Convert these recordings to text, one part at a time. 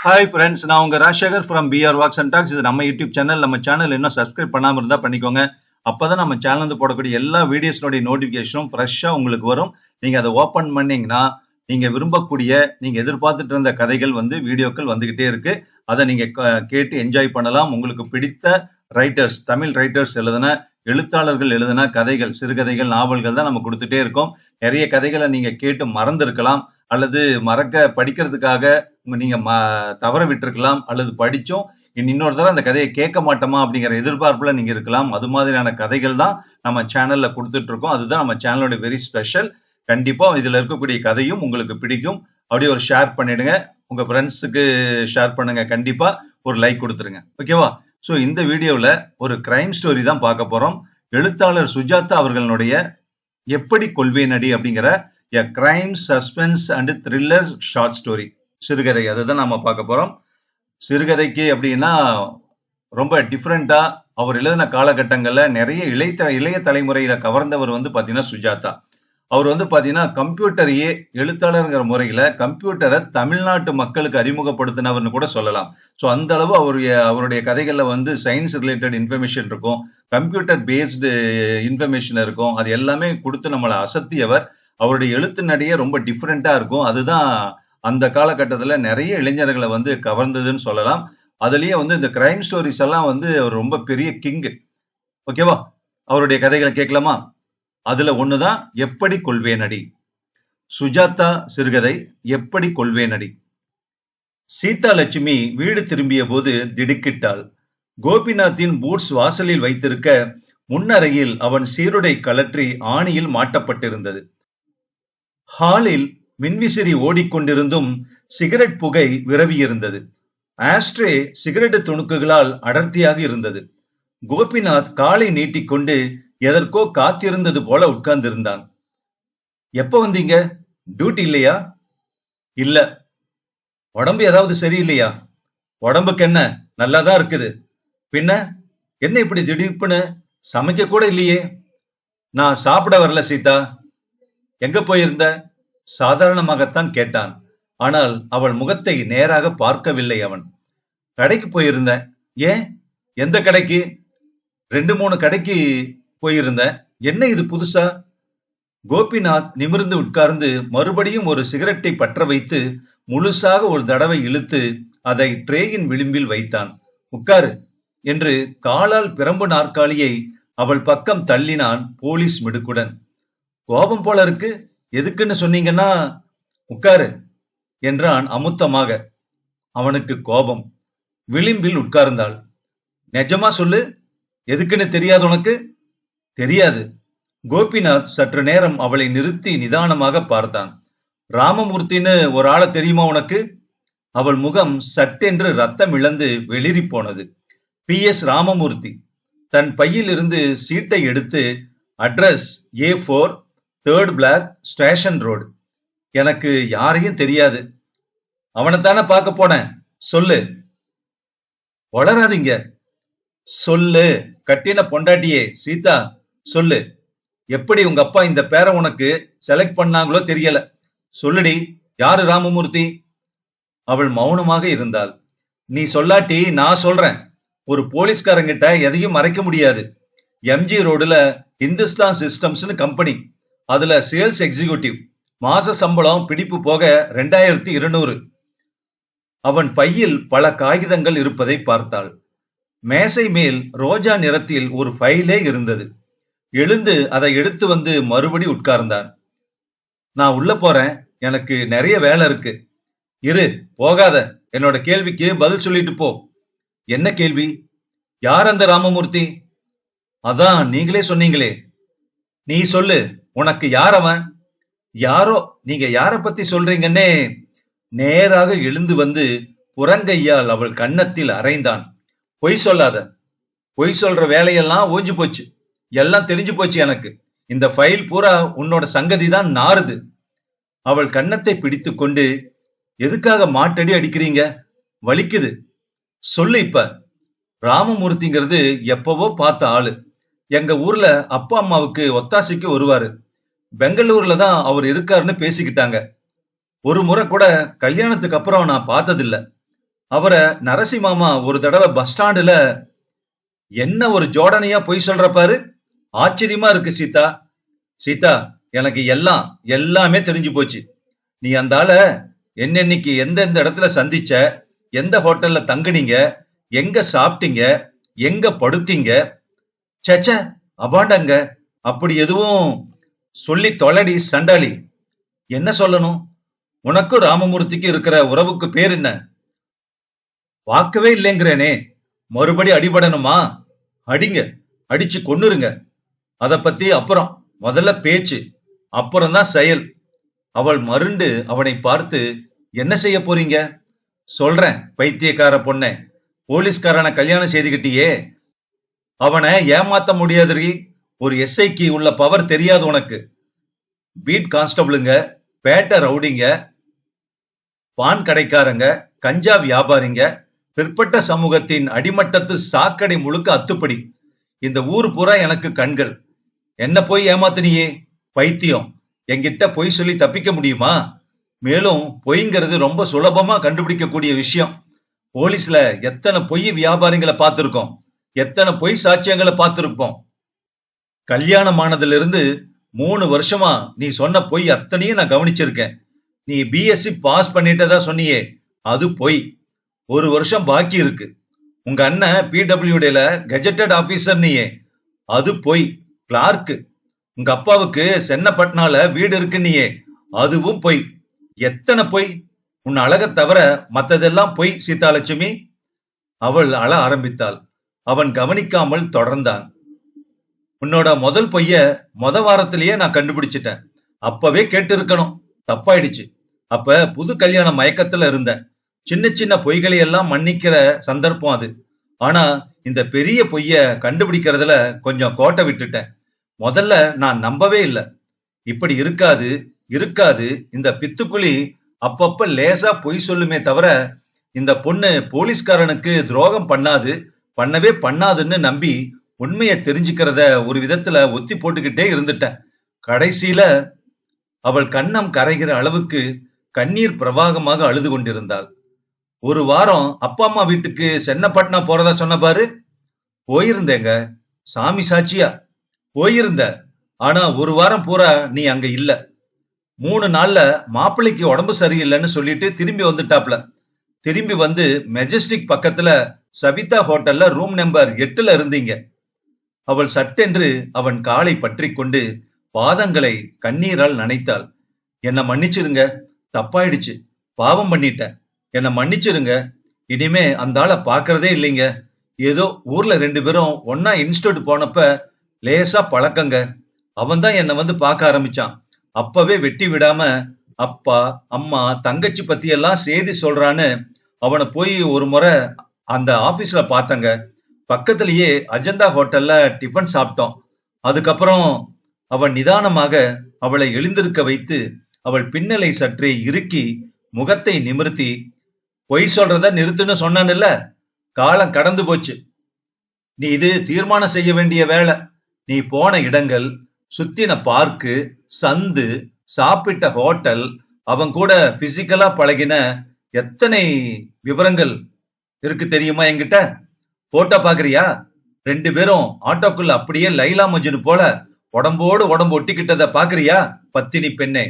Hi friends, நான் உங்க Rajasekar from PR Walks and Talks. இது நம்ம யூடியூப் சேனல். நம்ம சேனல் இன்னும் சப்ஸ்கிரைப் பண்ணாமல் இருந்தால் பண்ணிக்கோங்க. அப்பதான் நம்ம சேனல் வந்து போடக்கூடிய எல்லா வீடியோஸ்னுடைய நோட்டிஃபிகேஷனும் ஃப்ரெஷ்ஷாக உங்களுக்கு வரும். நீங்கள் அதை ஓப்பன் பண்ணீங்கன்னா நீங்கள் விரும்பக்கூடிய, நீங்கள் எதிர்பார்த்துட்டு இருந்த கதைகள் வந்து வீடியோக்கள் வந்துகிட்டே இருக்கு. அதை நீங்கள் கேட்டு என்ஜாய் பண்ணலாம். உங்களுக்கு பிடித்த ரைட்டர்ஸ், தமிழ் ரைட்டர்ஸ் எழுதின, எழுத்தாளர்கள் எழுதின கதைகள், சிறுகதைகள், நாவல்கள் தான் நம்ம கொடுத்துட்டே இருக்கோம். நிறைய கதைகளை நீங்கள் கேட்டு மறந்துருக்கலாம், அல்லது படிக்கிறதுக்காக நீங்க தவற விட்டுருக்கலாம், அல்லது படிச்சோம் இன்னொரு தடவை அந்த கதையை கேட்க மாட்டோமா அப்படிங்கிற எதிர்பார்ப்புல நீங்க இருக்கலாம். அது மாதிரியான கதைகள் தான் நம்ம சேனல்ல கொடுத்துட்டு இருக்கோம். அதுதான் நம்ம சேனலோட வெரி ஸ்பெஷல். கண்டிப்பா இதுல இருக்கக்கூடிய கதையும் உங்களுக்கு பிடிக்கும். அப்படியே ஒரு ஷேர் பண்ணிடுங்க, உங்க ஃப்ரெண்ட்ஸுக்கு ஷேர் பண்ணுங்க, கண்டிப்பா ஒரு லைக் கொடுத்துருங்க. ஓகேவா? ஸோ இந்த வீடியோவில் ஒரு கிரைம் ஸ்டோரி தான் பார்க்க போறோம். எழுத்தாளர் சுஜாதா அவர்களுடைய எப்படி கொள்வேனடி அப்படிங்கிற எ crime suspense and thriller short story, சிறுகதை. அதுதான் நம்ம பார்க்க போறோம். சிறுகதைக்கு அப்படின்னா ரொம்ப டிஃப்ரெண்டா அவர் எழுதின காலகட்டங்கள்ல நிறைய இளைய தலைமுறையில கவர்ந்தவர் வந்து பாத்தீங்கன்னா சுஜாதா. அவர் வந்து பாத்தீங்கன்னா கம்ப்யூட்டரையே, எழுத்தாளர்ங்கிற முறையில கம்ப்யூட்டரை தமிழ்நாட்டு மக்களுக்கு அறிமுகப்படுத்தினவர்னு கூட சொல்லலாம். ஸோ அந்த அளவு அவருடைய கதைகள்ல வந்து சயின்ஸ் ரிலேட்டட் இன்ஃபர்மேஷன் இருக்கும், கம்ப்யூட்டர் பேஸ்டு இன்ஃபர்மேஷன் இருக்கும். அது எல்லாமே கொடுத்து நம்மளை அசத்தியவர். அவருடைய எழுத்து நடையே ரொம்ப டிஃப்ரெண்டா இருக்கும். அதுதான் அந்த காலகட்டத்துல நிறைய இளைஞர்களை வந்து கவர்ந்ததுன்னு சொல்லலாம். அதுலயே வந்து இந்த கிரைம் ஸ்டோரிஸ் எல்லாம் வந்து அவர் ரொம்ப பெரிய கிங். ஓகேவா? அவருடைய கதைகளை கேட்கலாமா? அதுல ஒண்ணுதான் எப்படி கொள்வேனடி. சுஜாதா சிறுகதை எப்படி கொள்வேனடி. சீதா லட்சுமி வீடு திரும்பிய போது திடுக்கிட்டாள். கோபிநாத்தின் பூட்ஸ் வாசலில் வைத்திருக்க முன்னறையில் அவன் சீருடை கலற்றி ஆணியில் மாட்டப்பட்டிருந்தது. ஹாலில் மின்விசிறி ஓடிக்கொண்டிருந்தும் சிகரெட் புகை விரவியிருந்தது. ஆஸ்ட்ரே சிகரெட் துணுக்குகளால் அடர்த்தியாக இருந்தது. கோபிநாத் காலை நீட்டிக்கொண்டு எதற்கோ காத்திருந்தது போல உட்கார்ந்திருந்தான். எப்ப வந்தீங்க? டியூட்டி இல்லையா? இல்ல. உடம்பு ஏதாவது சரியில்லையா? உடம்புக்கு என்ன, நல்லாதான் இருக்குது. பின்ன என்ன இப்படி திடீர்னு? சமைக்க கூட இல்லையே. நான் சாப்பிட வரல சீதா. எங்க போயிருந்த? சாதாரணமாகத்தான் கேட்டான். ஆனால் அவள் முகத்தை நேராக பார்க்கவில்லை அவன். கடைக்கு போயிருந்தேன். ஏன்? எந்த கடைக்கு? 2-3 கடைக்கு போயிருந்த. என்ன இது புதுசா? கோபிநாத் நிமிர்ந்து உட்கார்ந்து மறுபடியும் ஒரு சிகரெட்டை பற்ற வைத்து முழுசாக ஒரு தடவை இழுத்து அதை ட்ரேயின் விளிம்பில் வைத்தான். உட்காரு என்று காலால் பிரம்பு நாற்காலியை அவள் பக்கம் தள்ளினான் போலீஸ் மிடுக்குடன். கோபம் போல இருக்கு. எதுக்குன்னு சொன்னீங்கன்னா? உட்காரு என்றான் அமுத்தமாக. அவனுக்கு கோபம். விளிம்பில் உட்கார்ந்தாள். நிஜமா சொல்லு, எதுக்குன்னு தெரியாது உனக்கு? தெரியாது. கோபிநாத் சற்று நேரம் அவளை நிறுத்தி நிதானமாக பார்த்தான். ராமமூர்த்தின்னு ஒரு ஆளை தெரியுமா உனக்கு? அவள் முகம் சட்டென்று ரத்தம் இழந்து வெளிரி போனது. PS ராமமூர்த்தி. தன் பையில் இருந்து சீட்டை எடுத்து, address A4 3rd Block station road. எனக்கு யாரையும் தெரியாது. அவனைத்தானே பார்க்க போனேன். சொல்லு. வளராதீங்க. சொல்லு. கட்டின பொண்டாட்டியே சீதா, சொல்லு. எப்படி உங்க அப்பா இந்த பேரை உனக்கு செலக்ட் பண்ணாங்களோ தெரியல. சொல்லுடி, யாரு ராமமூர்த்தி? அவள் மௌனமாக இருந்தாள். நீ சொல்லாட்டி நான் சொல்றேன். ஒரு போலீஸ்காரங்கிட்ட எதையும் மறைக்க முடியாது. MG ரோடுல இந்துஸ்தான் சிஸ்டம்ஸ்னு கம்பெனி. அதுல சேல்ஸ் எக்ஸிகியூட்டிவ். மாச சம்பளம் பிடிப்பு போக 2200. அவன் பையில் பல காகிதங்கள் இருப்பதை பார்த்தாள். மேசை மேல் ரோஜா நிறத்தில் ஒரு ஃபைலே இருந்தது. எழுந்து அதை எடுத்து வந்து மறுபடி உட்கார்ந்தான். நான் உள்ள போறேன், எனக்கு நிறைய வேலை இருக்கு. இரு, போகாத. என்னோட கேள்விக்கு பதில் சொல்லிட்டு போ. என்ன கேள்வி? யார் அந்த ராமமூர்த்தி? அதான் நீங்களே சொன்னீங்களே. நீ சொல்லு, உனக்கு யார் அவன்? யாரோ. நீங்க யார பத்தி சொல்றீங்கன்னே. நேராக எழுந்து வந்து புறங்கையால் அவள் கன்னத்தில் அறைந்தான். பொய் சொல்லாத. பொய் சொல்ற வேலையெல்லாம் ஓஞ்சு போச்சு. எல்லாம் தெரிஞ்சு போச்சு எனக்கு. இந்த ஃபைல் பூரா உன்னோட சங்கதி தான் நாறுது. அவள் கன்னத்தை பிடித்து கொண்டு, எதுக்காக மாட்டடி அடிக்கிறீங்க? வலிக்குது. சொல்லு இப்ப. ராமமூர்த்திங்கிறது எப்பவோ பார்த்த ஆளு. எங்க ஊர்ல அப்பா அம்மாவுக்கு ஒத்தாசைக்கு வருவாரு. பெங்களூர்ல தான் அவர் இருக்காருன்னு பேசிக்கிட்டாங்க. ஒரு முறை கூட கல்யாணத்துக்கு அப்புறம் நான் பார்த்ததில்ல. அவரை நரசிம்மாமா ஒரு தடவை பஸ் ஸ்டாண்டுல என்ன ஒரு ஜோடனையா பொய் சொல்ற பாரு, ஆச்சரியமா இருக்கு சீதா. சீதா, எனக்கு எல்லாமே தெரிஞ்சு போச்சு. நீ அந்த ஆள என்னன்னைக்கு எந்தெந்த இடத்துல சந்திச்ச, எந்த ஹோட்டல்ல தங்குனீங்க, எங்க சாப்பிட்டீங்க, எங்க படுத்தீங்க, சேச்ச அபாண்டங்க, அப்படி எதுவும் சொல்லி தொலைடி சண்டாளி. என்ன சொல்லணும்? உனக்கும் ராமமூர்த்திக்கு இருக்கிற உறவுக்கு பேர் என்ன? பார்க்கவே இல்லைங்கிறேனே, மறுபடி அடிபடணுமா? அடிங்க, அடிச்சு கொன்னுருங்க. அத பத்தி அப்புறம், முதல்ல பேச்சு, அப்புறம்தான் செயல். அவள் மருண்டு அவனை பார்த்து, என்ன செய்ய போறீங்க? சொல்றேன் பைத்தியக்கார பொண்ணே, போலீஸ்காரனை கல்யாணம் செய்துகிட்டியே, அவனை ஏமாத்த முடியாதுரி. ஒரு எஸ்ஐக்கு உள்ள பவர் தெரியாது உனக்கு. பீட் கான்ஸ்டபிளுங்க, பேட்ட ரவுடிங்க, பான் கடைக்காரங்க, கஞ்சா வியாபாரிங்க, பிற்பட்ட சமூகத்தின் அடிமட்டத்து சாக்கடை முழுக்க அத்துப்படி. இந்த ஊர் பூரா எனக்கு கண்கள். என்ன போய் ஏமாத்தினியே பைத்தியம். என்கிட்ட பொய் சொல்லி தப்பிக்க முடியுமா? மேலும் பொய்ங்கிறது ரொம்ப சுலபமா கண்டுபிடிக்கக்கூடிய விஷயம். போலீஸ்ல எத்தனை பொய் வியாபாரிகளை பார்த்திருக்கோம், எத்தனை பொய் சாட்சியங்களை பார்த்திருப்போம். கல்யாணம் ஆனதுல இருந்து 3 வருஷமா நீ சொன்ன பொய் அத்தனையும் நான் கவனிச்சிருக்கேன். நீ பிஎஸ்சி பாஸ் பண்ணிட்டதா சொன்னியே, அது பொய். 1 வருஷம் பாக்கி இருக்கு. உங்க அண்ணன் பிடபிள்யூடில கெஜெட்டட் ஆபீசர் நீயே, அது பொய். கிளார்க்கு. உங்க அப்பாவுக்கு சென்னப்பட்டினால வீடு இருக்கு நீயே, அதுவும் பொய். எத்தனை பொய்! உன் அழகை தவிர மத்ததெல்லாம் பொய் சீதாலட்சுமி. அவள் அழ ஆரம்பித்தாள். அவன் கவனிக்காமல் தொடர்ந்தான். உன்னோட முதல் பொய்ய வாரத்திலேயே நான் கண்டுபிடிச்சிட்டேன். அப்பவே கேட்டு இருக்கணும், தப்பாயிடுச்சு. அப்ப புது கல்யாண மயக்கத்துல இருந்தேன். சின்ன சின்ன பொய்களை எல்லாம் மன்னிக்கிற சந்தர்ப்பம் அது. ஆனா இந்த பெரிய பொய்ய கண்டுபிடிக்கிறதுல கொஞ்சம் கோட்டை விட்டுட்டேன். முதல்ல நான் நம்பவே இல்லை. இப்படி இருக்காது இருக்காது, இந்த பித்துக்குழி அப்பப்ப லேசா பொய் சொல்லுமே தவிர இந்த பொண்ணு போலீஸ்காரனுக்கு துரோகம் பண்ணவே பண்ணாதுன்னு நம்பி உண்மையை தெரிஞ்சுக்கிறத ஒரு விதத்துல ஒத்தி போட்டுக்கிட்டே இருந்துட்டேன். கடைசியில அவள் கன்னம் கரைகிற அளவுக்கு கண்ணீர் பிரவாகமாக அழுது கொண்டிருந்தாள். 1 வாரம் அப்பா அம்மா வீட்டுக்கு சென்னப்பட்டினா போறதா சொன்ன பாரு. போயிருந்தேங்க, சாமி சாட்சியா போயிருந்த. ஆனா 1 வாரம் பூரா நீ அங்க இல்ல. 3 நாள்ல மாப்பிள்ளைக்கு உடம்பு சரியில்லைன்னு சொல்லிட்டு திரும்பி வந்துட்டாப்ல. திரும்பி வந்து மெஜஸ்டிக் பக்கத்துல சபிதா ஹோட்டல்ல ரூம் நம்பர் 8ல இருந்தீங்க. அவள் சட்டென்று அவன் காலை பற்றி கொண்டு பாதங்களை கண்ணீரால் நனைத்தாள். என்ன மன்னிச்சிருங்க, தப்பாயிடுச்சு, பாவம் பண்ணிட்டேன், என்ன மன்னிச்சிருங்க. இனிமே அந்த ஆளை பாக்குறதே இல்லைங்க. ஏதோ ஊர்ல 2 பேரும் ஒன்னா இன்ஸ்டியூட் போனப்ப லேசா பழக்கங்க. அவன் தான் என்ன வந்து பார்க்க ஆரம்பிச்சான். அப்பவே வெட்டி விடாம அப்பா அம்மா தங்கச்சி பத்தி எல்லாம் செய்தி சொல்றான்னு அவனை போய் ஒரு முறை அந்த ஆபீஸ்ல பார்த்தங்க. பக்கத்திலேயே அஜந்தா ஹோட்டல்ல டிஃபன் சாப்பிட்டோம். அதுக்கப்புறம் அவன் நிதானமாக அவளை எழுந்திருக்க வைத்து அவள் பின்னலை சற்றே இறுக்கி முகத்தை நிமிர்த்தி, பொய் சொல்றத நிறுத்துன்னு சொன்னான்ல, காலம் கடந்து போச்சு. நீ இது தீர்மானம் செய்ய வேண்டிய வேலை. நீ போன இடங்கள், சுத்தின பார்க்கு, சந்து, சாப்பிட்ட ஹோட்டல், அவன் கூட பிசிக்கலா பழகின எத்தனை விவரங்கள் இருக்கு தெரியுமா என்கிட்ட? போட்டோ பாக்குறியா? 2 பேரும் ஆட்டோக்குள்ள அப்படியே லைலா மஜ்னு போல உடம்போடு உடம்பு ஒட்டிக்கிட்டத பாக்குறியா? பத்தினி பெண்ணே,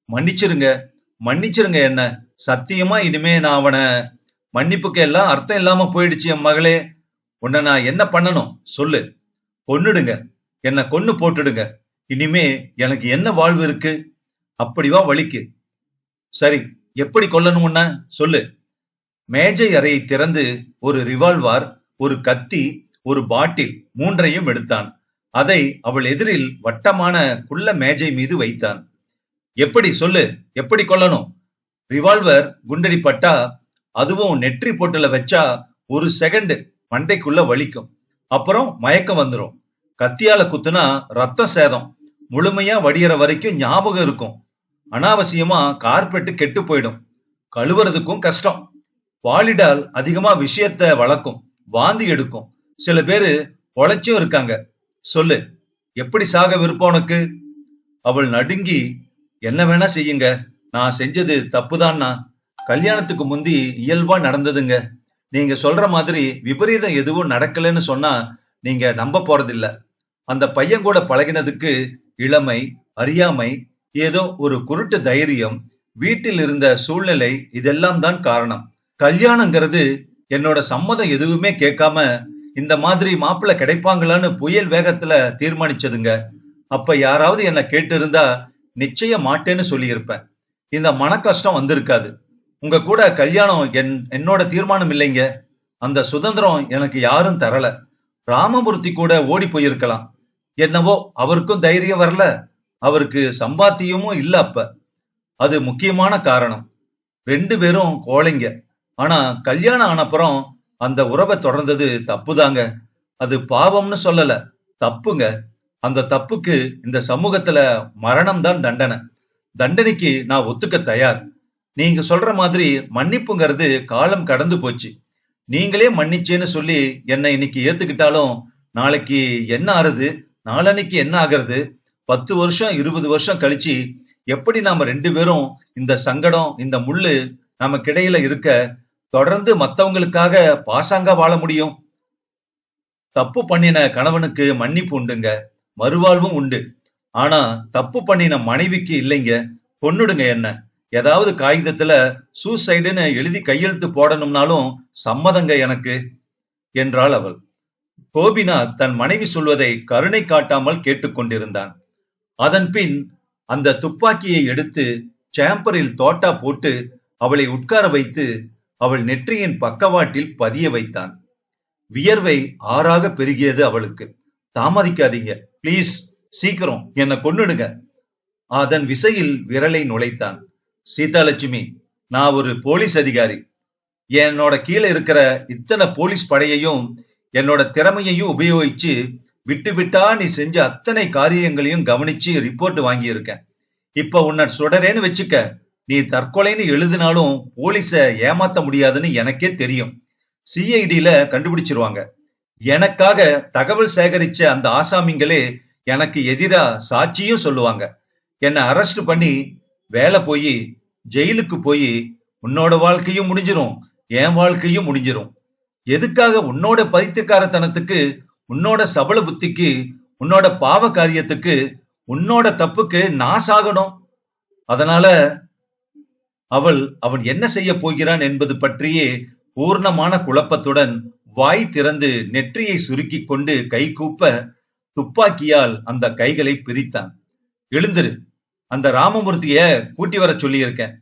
மன்னிச்சிருங்க மன்னிச்சிருங்க. என்ன சத்தியமா இனிமே நான் அவனை மன்னிப்புக்கு எல்லாம் அர்த்தம் இல்லாம போயிடுச்சு. என் மகளே, உன்னை நான் என்ன பண்ணணும் சொல்லு. கொன்னுடுங்க, என்ன கொன்னு போட்டுடுங்க. இனிமே எனக்கு என்ன வாழ்வு இருக்கு? அப்படிவா வலிக்கு. சரி, எப்படி கொல்லணும் உன்ன சொல்லு. மேஜை அறையை திறந்து ஒரு ரிவால்வார், ஒரு கத்தி, ஒரு பாட்டில் 3ஐயும் எடுத்தான். அதை அவள் எதிரில் வட்டமான குள்ள மேஜை மீது வைத்தான். எப்படி சொல்லு, எப்படி கொல்லணும்? ரிவால்வர் குண்டடி பட்டா, அதுவும் நெற்றி போட்டுல வச்சா 1 செகண்ட் மண்டைக்குள்ள வலிக்கும். அப்புறம் மயக்கம் வந்துடும். கத்தியால குத்துனா ரத்தம் சேதம் முழுமையா வடிகிற வரைக்கும் ஞாபகம் இருக்கும். அனாவசியமா கார்பெட்டு கெட்டு போயிடும். கழுவுறதுக்கும் கஷ்டம். பாலிடால் அதிகமா விஷயத்த வளர்க்கும், வாந்தி எடுக்கும். சில பேரு பொழைச்சும் இருக்காங்க. சொல்லு, எப்படி சாக விருப்பம் உனக்கு? அவள் நடுங்கி, என்ன வேணா செய்யுங்க, நான் செஞ்சது தப்புதான்னா. கல்யாணத்துக்கு முந்தி இயல்பா நடந்ததுங்க. நீங்க சொல்ற மாதிரி விபரீதம் எதுவும் நடக்கலன்னு சொன்னா நீங்க நம்ப போறதில்ல. அந்த பையன் கூட பழகினதுக்கு இளமை, அறியாமை, ஏதோ ஒரு குருட்டு தைரியம், வீட்டில் இருந்த சூழ்நிலை இதெல்லாம் தான் காரணம். கல்யாணங்கிறது என்னோட சம்மதம் எதுவுமே கேட்காம இந்த மாதிரி மாப்பிள்ளை கிடைப்பாங்களான்னு புயல் வேகத்துல தீர்மானிச்சதுங்க. அப்ப யாராவது என்ன கேட்டு இருந்தா நிச்சயம் மாட்டேன்னு சொல்லியிருப்பேன். இந்த மன கஷ்டம் வந்திருக்காது. உங்க கூட கல்யாணம் என்னோட தீர்மானம் இல்லைங்க. அந்த சுதந்திரம் எனக்கு யாரும் தரல. ராமமூர்த்தி கூட ஓடி போயிருக்கலாம். என்னவோ அவருக்கும் தைரியம் வரல. அவருக்கு சம்பாத்தியமும் இல்ல அப்ப. அது முக்கியமான காரணம். 2 பேரும் கோழைங்க. ஆனா கல்யாணம் ஆனப்புறம் அந்த உறவை தொடர்ந்தது தப்புதாங்க. அது பாவம்னு சொல்லல, தப்புங்க. அந்த தப்புக்கு இந்த சமூகத்துல மரணம் தான் தண்டனை. தண்டனைக்கு நான் ஒத்துக்க தயார். நீங்க சொல்ற மாதிரி மன்னிப்புங்கிறது காலம் கடந்து போச்சு. நீங்களே மன்னிச்சேன்னு சொல்லி என்னை இன்னைக்கு ஏத்துக்கிட்டாலும் நாளைக்கு என்ன ஆறுது, நாளன்னைக்கு என்ன ஆகிறது, 10 வருஷம் 20 வருஷம் கழிச்சு எப்படி நாம 2 பேரும் இந்த சங்கடம் இந்த முள்ளு நமக்கிடையில இருக்க தொடர்ந்து மத்தவங்களுக்காக பாசாங்கா வாழ முடியும்? தப்பு பண்ணின கணவனுக்கு மன்னிப்பு உண்டுங்க, மறுவாழ்வும் உண்டு. ஆனா தப்பு பண்ணின மனைவிக்கு இல்லைங்க. கொன்னுடுங்க என்ன. ஏதாவது காகிதத்துல சூசைடுன்னு எழுதி கையெழுத்து போடணும்னாலும் சம்மதங்க எனக்கு என்றாள் அவள். கோபிநாத் தன் மனைவி சொல்வதை கருணை காட்டாமல் கேட்டுக்கொண்டிருந்தான். அதன் பின் அந்த துப்பாக்கியை எடுத்து சேம்பரில் தோட்டா போட்டு அவளை உட்கார வைத்து அவள் நெற்றியின் பக்கவாட்டில் பதிய வைத்தான். வியர்வை ஆறாக பெருகியது அவளுக்கு. தாமதிக்காதீங்க பிளீஸ், சீக்கிரம் என்ன கொன்னுடுங்க. அதன் விசையில் விரலை நுழைத்தான். சீதாலட்சுமி, நான் ஒரு போலீஸ் அதிகாரி. என்னோட கீழே இருக்கிற இத்தனை போலீஸ் படையையும் என்னோட திறமையையும் உபயோகிச்சு விட்டு விட்டா நீ செஞ்ச அத்தனை காரியங்களையும் கவனிச்சு ரிப்போர்ட் வாங்கி இருக்கேன். இப்ப உன்னை சுடறேன்னு வச்சுக்க, நீ தற்கொலைன்னு எழுதினாலும் போலீஸ ஏமாத்த முடியாதுன்னு எனக்கே தெரியும். சிஐடில கண்டுபிடிச்சிருவாங்க. எனக்காக தகவல் சேகரிச்ச அந்த ஆசாமிங்களே எனக்கு எதிரா சாட்சியும் சொல்லுவாங்க. என்னை அரெஸ்ட் பண்ணி வேலை போய் ஜெயிலுக்கு போய் உன்னோட வாழ்க்கையும் முடிஞ்சிரும், என் வாழ்க்கையும் முடிஞ்சிரும். எதுக்காக உன்னோட பைத்தியக்காரத்தனத்துக்கு, உன்னோட சபல புத்திக்கு, உன்னோட பாவ காரியத்துக்கு, உன்னோட தப்புக்கு நான் சாகணும்? அதனால அவன் என்ன செய்ய போகிறான் என்பது பற்றியே பூர்ணமான குழப்பத்துடன் வாய் திறந்து நெற்றியை சுருக்கி கொண்டு கை கூப்ப துப்பாக்கியால் அந்த கைகளை பிரித்தான். எழுந்திரு, அந்த ராமமூர்த்திய கூட்டி வர சொல்லி இருக்கேன்.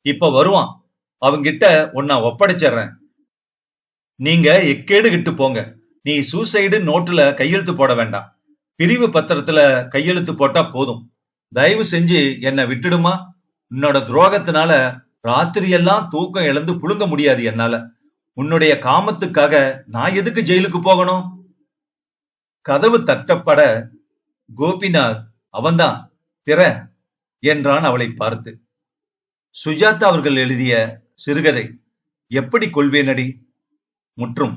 இப்ப வருவான். அவங்கிட்ட உன்னை ஒப்படைச்சிடுறேன். நீங்க எக்கேடு கிட்டு போங்க. நீ சூசைடு நோட்டுல கையெழுத்து போட வேண்டாம். பிரிவு பத்திரத்துல கையெழுத்து போட்டா போதும். தயவு செஞ்சு என்னை விட்டுடுமா. உன்னோட துரோகத்தினால ராத்திரியெல்லாம் தூக்கம் இழந்து புழுங்க முடியாது என்னால. உன்னுடைய காமத்துக்காக நான் எதுக்கு ஜெயிலுக்கு போகணும்? கதவு தட்டப்பட கோபிநாத், அவன்தான் திற என்றான் அவளை பார்த்து. சுஜாதா அவர்கள் எழுதிய சிறுகதை எப்படி கொள்வேனடி? முற்றும்.